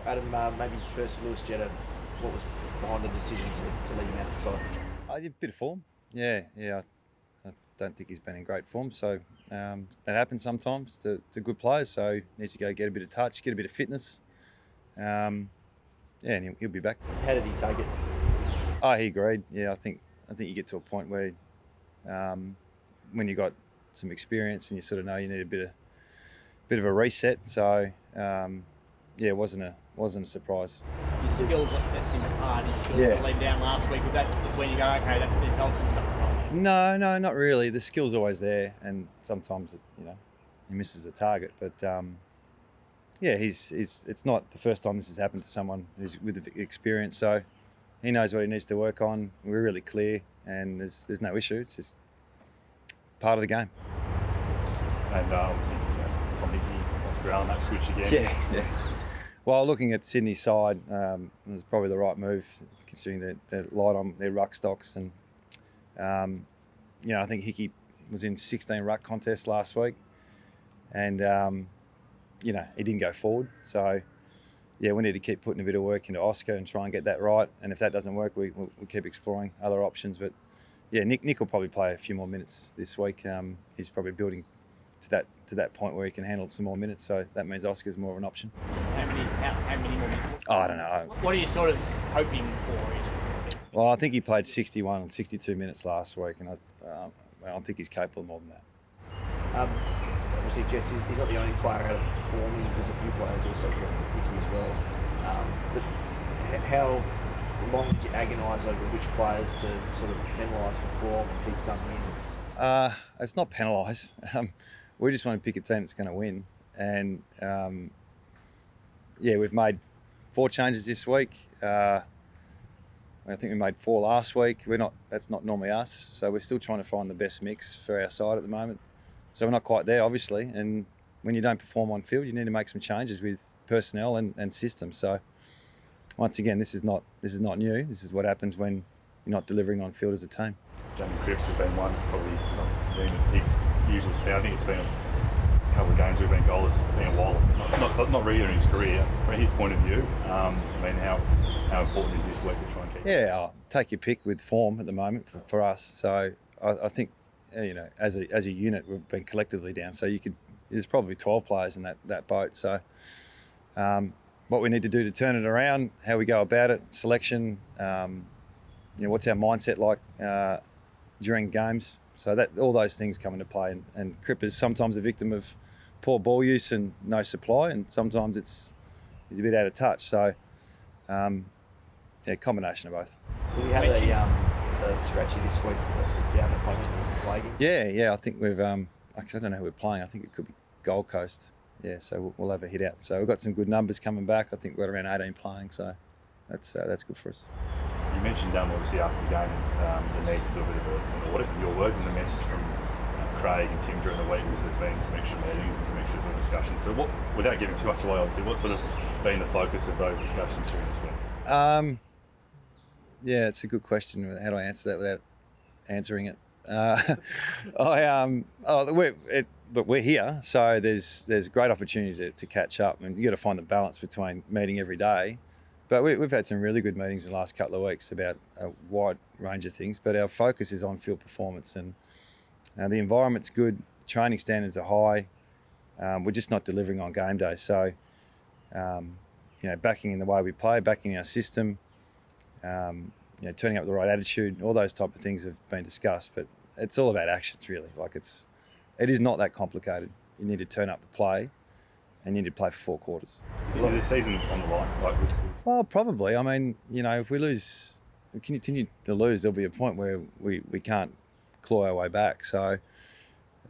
Adam, maybe first Lewis Jetta, what was behind the decision to leave him out the side? A bit of form. Yeah. I don't think he's been in great form, so that happens sometimes to good players. So he needs to go get a bit of touch, get a bit of fitness. And he'll be back. How did he take it? Oh, he agreed. Yeah, I think you get to a point where when you got some experience and you sort of know you need a bit of a reset. So it wasn't a surprise. His skills, what sets him apart, his skills to leave down last week, was that when you go, okay, there's obviously something wrong there? No, not really. The skill's always there, and sometimes he misses a target. But it's not the first time this has happened to someone who's with experience. So he knows what he needs to work on. We're really clear, and there's no issue. It's just part of the game. And obviously, from Hickey ground that switch again. Yeah. Well, looking at Sydney's side, it was probably the right move, considering they're light on their ruck stocks. And, I think Hickey was in 16 ruck contests last week. And, he didn't go forward. So, we need to keep putting a bit of work into Oscar and try and get that right. And if that doesn't work, we'll keep exploring other options. But, Nick will probably play a few more minutes this week. He's probably building to that point where he can handle some more minutes. So that means Oscar's more of an option. How many more minutes? Oh, I don't know. What are you sort of hoping for? Well, I think he played 61 and 62 minutes last week, and I think he's capable of more than that. Obviously, Jets, he's not the only player out of performing. There's a few players also dropping Hickey as well. But how long did you agonise over which players to sort of penalise for form and pick something in? It's not penalise. We just want to pick a team that's going to win. And, we've made 4 changes this week. I think we made 4 last week. That's not normally us. So we're still trying to find the best mix for our side at the moment. So we're not quite there, obviously. And when you don't perform on field, you need to make some changes with personnel and systems. So once again, this is not new. This is what happens when you're not delivering on field as a team. Jamie Cripps has been one, probably not been his usual style. I think it's been a couple of games we've been goalless. It's been a while, not really in his career. From his point of view, how important is this week to try and keep? I'll take your pick with form at the moment for us. So I think as a unit we've been collectively down. So there's probably 12 players in that boat. So what we need to do to turn it around, how we go about it, selection. What's our mindset like during games? So that all those things come into play. And Crip is sometimes a victim of poor ball use and no supply, and sometimes he's a bit out of touch. So, combination of both. Will you have a scratchy this week? Do you have an opponent to play against? Yeah. I think we've. I don't know who we're playing. I think it could be Gold Coast. Yeah, so we'll have a hit out. So we've got some good numbers coming back. I think we've got around 18 playing. So that's good for us. You mentioned obviously after the game the need to do a bit of an audit. Your words and the message from Craig and Tim during the week was there's been some extra meetings and some extra discussions. So without giving too much away, obviously, what's sort of been the focus of those discussions during this week? It's a good question. How do I answer that without answering it? We're here, so there's great opportunity to catch up, and you got to find the balance between meeting every day. But we've had some really good meetings in the last couple of weeks about a wide range of things. But our focus is on field performance, and the environment's good. Training standards are high. We're just not delivering on game day. So, backing in the way we play, backing our system, turning up with the right attitude, all those type of things have been discussed. But it's all about actions, really. It is not that complicated. You need to turn up the play, and you need to play for 4 quarters. Is the season on the line? Well, probably. I mean, if we continue to lose, there'll be a point where we can't claw our way back. So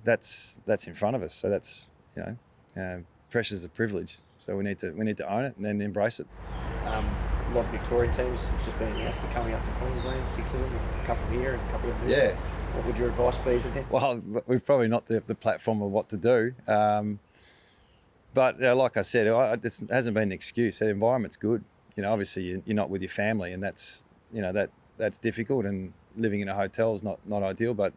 that's in front of us. So that's pressure's a privilege. So we need to own it and then embrace it. A lot of Victorian teams have just been announced to coming up to Queensland, 6 of them, a couple here and a couple of there. Yeah. What would your advice be to them? Well, we're probably not the platform of what to do. But like I said, it hasn't been an excuse. The environment's good. Obviously you're not with your family, and that's difficult. And living in a hotel is not ideal. But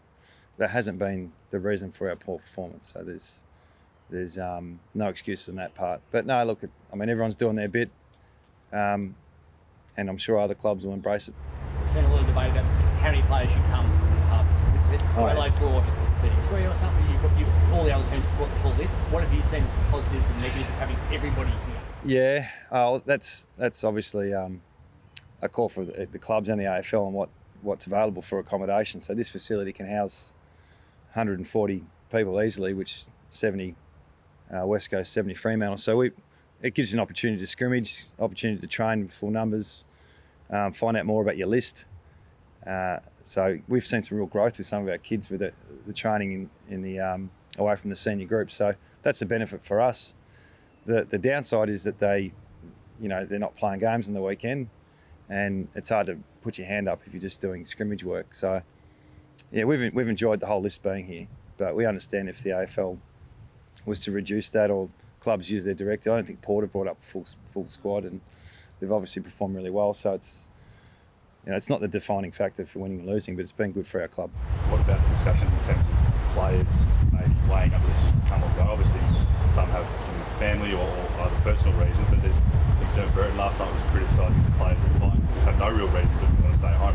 that hasn't been the reason for our poor performance. So there's no excuses on that part. But no, look, everyone's doing their bit. and I'm sure other clubs will embrace it. We've seen a lot of debate about how many players should come to the pubs. Adelaide brought 33 or something. All the other teams brought the full list. What have you seen positives and negatives of having everybody here? Yeah, that's obviously a call for the clubs and the AFL and what's available for accommodation. So this facility can house 140 people easily, which 70 West Coast, 70 Fremantle. So it gives you an opportunity to scrimmage, opportunity to train with full numbers, find out more about your list. So we've seen some real growth with some of our kids with the training in the away from the senior group. So that's the benefit for us. The downside is that they're not playing games on the weekend, and it's hard to put your hand up if you're just doing scrimmage work. So yeah, we've enjoyed the whole list being here, but we understand if the AFL was to reduce that or clubs use their director. I don't think Port have brought up full squad, and they've obviously performed really well. So it's not the defining factor for winning and losing, but it's been good for our club. What about the discussion in terms of players maybe weighing up this come or go? Obviously, some have some family or other personal reasons, but there's Burton last night was criticising the players that just have no real reason to want to stay home.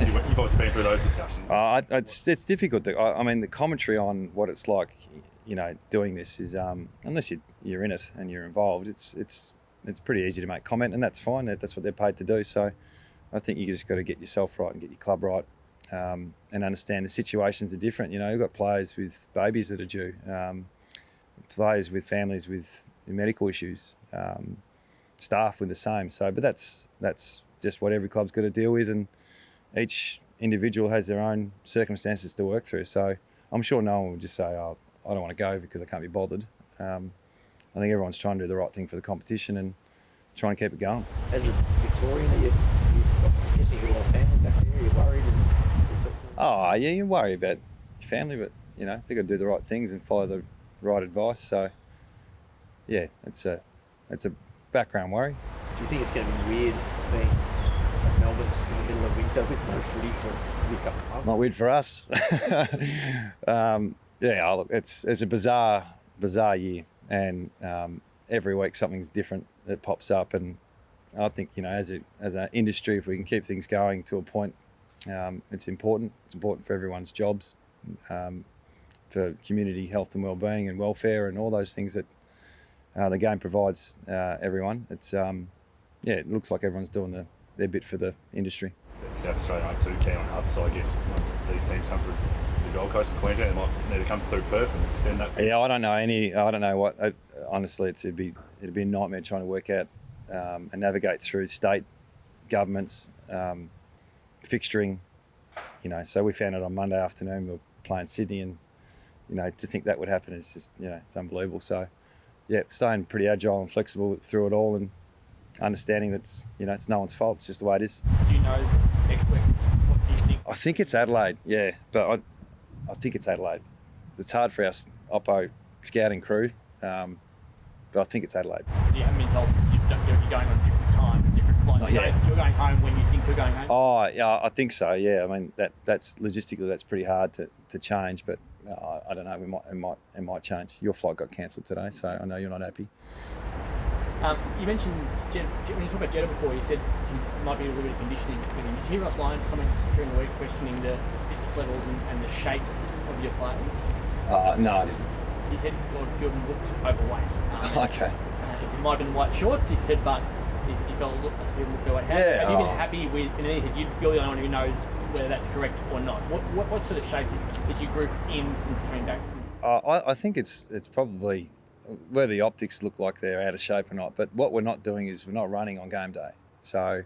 You've obviously been through those discussions. It's difficult. I mean, the commentary on what it's like, doing this is unless you're in it and you're involved, it's pretty easy to make comment, and that's fine. That's what they're paid to do. So I think you just got to get yourself right and get your club right, and understand the situations are different. You've got players with babies that are due, players with families with medical issues, staff with the same. So, but that's just what every club's got to deal with, and each individual has their own circumstances to work through. So I'm sure no one will just say, "Oh, I don't want to go because I can't be bothered." I think everyone's trying to do the right thing for the competition and try and keep it going. As a Victorian, I guess you've got a lot of family back there. You're worried. Oh yeah, you worry about your family, but they've got to do the right things and follow the right advice. So yeah, it's a background worry. Do you think it's going to be weird being at Melbourne in the middle of winter with no footy for a couple of months? Not weird for us. Look, it's a bizarre year, and every week something's different that pops up, and I think as an industry, if we can keep things going to a point, it's important. It's important for everyone's jobs, for community health and well-being and welfare and all those things that the game provides everyone. It's it looks like everyone's doing their bit for the industry. South Australia aren't too keen on hubs, so I guess once these teams come through the Gold Coast and Queensland, they might need to come through Perth and extend that. Yeah, I don't know what. Honestly, it'd be a nightmare trying to work out and navigate through state governments, fixturing. So we found it on Monday afternoon. We were playing Sydney, and to think that would happen is just it's unbelievable. So yeah, staying pretty agile and flexible through it all, and understanding that it's no one's fault. It's just the way it is. Do you know next week? What do you think? I think it's Adelaide. Yeah, but I think it's Adelaide. It's hard for our Oppo scouting crew, but I think it's Adelaide. You haven't been told you're going on different time, different flight. You're going home when you think you're going home. Oh yeah, I think so. Yeah, I mean that's logistically that's pretty hard to change, but I don't know. It might change. Your flight got cancelled today, so I know you're not happy. You mentioned when you talked about Jetta before, you said he might be a little bit of conditioning with him. Did you hear Ross Lyon's comments during the week questioning the fitness levels and the shape of your players? No, I didn't. He said Lord Fielden looked overweight. Okay. He said it might have been white shorts. He said, but he felt looked overweight. Have you been happy with? And then he said you're the only one who knows whether that's correct or not. What sort of shape is your group in since coming back? I think it's probably whether the optics look like they're out of shape or not. But what we're not doing is we're not running on game day. So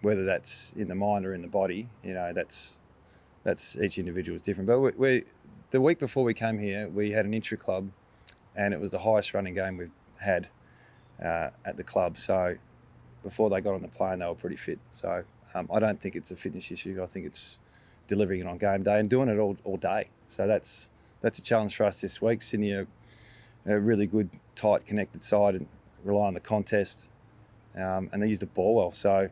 whether that's in the mind or in the body, that's each individual is different. But we the week before we came here, we had an intra-club, and it was the highest running game we've had at the club. So before they got on the plane, they were pretty fit. So I don't think it's a fitness issue. I think it's delivering it on game day and doing it all day. So that's a challenge for us this week. Sydney are a really good, tight, connected side and rely on the contest, and they use the ball well. So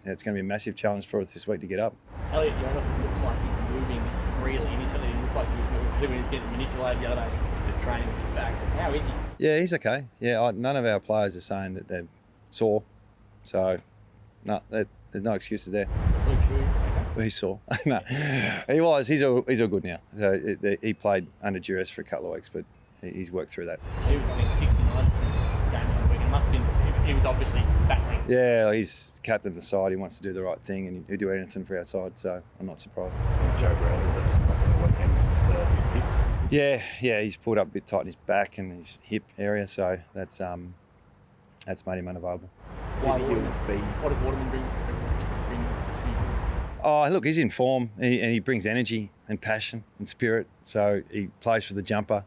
it's going to be a massive challenge for us this week to get up. Elliot Jonas looks like he's moving freely, and he certainly didn't look like he was moving freely when he was getting manipulated the other day with the training with his back. How is he? Yeah, he's okay. Yeah, none of our players are saying that sore. So, no, there's no excuses there. Absolutely true. Okay. He's sore. No, he was. He's all good now. So he played under duress for a couple of weeks, but he's worked through that. He was, I think, 69% games on the weekend. Must have been. He was obviously battling. Yeah, he's captain of the side. He wants to do the right thing, and he'll do anything for our side. So I'm not surprised. Joe Brown was just off for the weekend. Yeah, he's pulled up a bit tight in his back and his hip area, so that's made him unavailable. Why Do you think Waterman? he would be? What does Waterman bring to you? Oh, look, he's in form, and he brings energy and passion and spirit. So he plays for the jumper.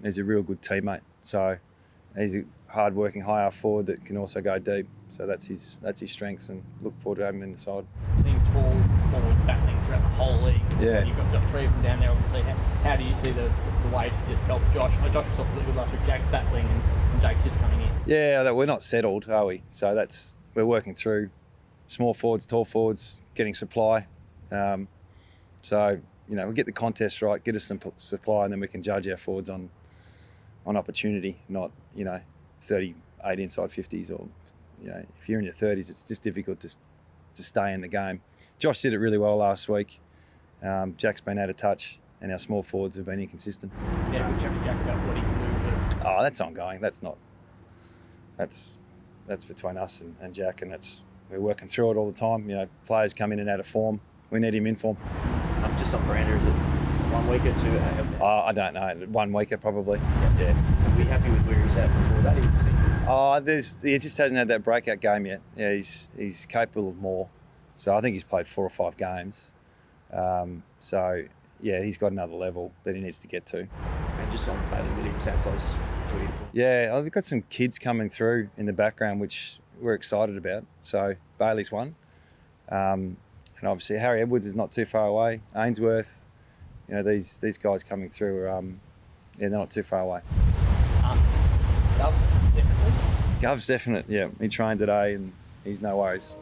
He's a real good teammate. So he's a hard-working, high-half forward that can also go deep. So that's his strengths, and look forward to having him in the side. Seeing tall forward battling throughout the whole league. Yeah. You've got three of them down there, obviously. How do you see the way to just help Josh? Josh was off really good last week. Jake's battling, and Jake's just coming in. Yeah, we're not settled, are we? So we're working through small forwards, tall forwards, getting supply. So we get the contest right, get us some supply, and then we can judge our forwards on opportunity, not 38 inside 50s, or if you're in your 30s, it's just difficult to stay in the game. Josh did it really well last week. Jack's been out of touch, and our small forwards have been inconsistent. Yeah, we'll chat to Jack about what he can do. Oh, that's ongoing. That's between us and Jack, and we're working through it all the time. Players come in and out of form. We need him in form. Just on Brander, is it 1 week or two? I don't know. 1 weeker probably. Yeah. Are we happy with where he's at before that? He just hasn't had that breakout game yet. Yeah, he's capable of more. So I think he's played 4 or 5 games. So yeah, he's got another level that he needs to get to. And just on Bailey Williams, how close were you? Yeah, I've got some kids coming through in the background, which we're excited about. So Bailey's one. And obviously Harry Edwards is not too far away. Ainsworth, these guys coming through are, they're not too far away. Definitely. Gov's definite, yeah. He trained today and he's no worries.